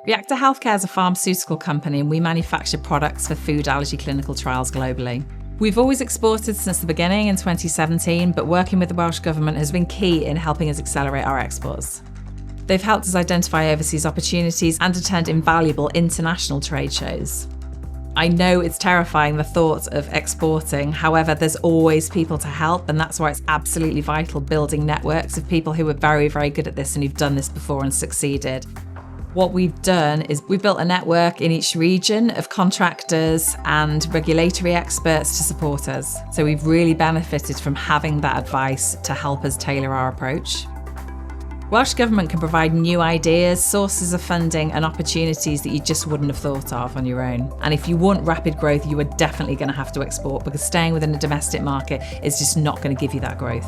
Reacta Healthcare is a pharmaceutical company and we manufacture products for food allergy clinical trials globally. We've always exported since the beginning in 2017, but working with the Welsh Government has been key in helping us accelerate our exports. They've helped us identify overseas opportunities and attend invaluable international trade shows. I know it's terrifying, the thought of exporting. However, there's always people to help, and that's why it's absolutely vital building networks of people who are very, very good at this and who've done this before and succeeded. What we've done is we've built a network in each region of contractors and regulatory experts to support us. So we've really benefited from having that advice to help us tailor our approach. Welsh Government can provide new ideas, sources of funding and opportunities that you just wouldn't have thought of on your own. And if you want rapid growth, you are definitely going to have to export, because staying within the domestic market is just not going to give you that growth.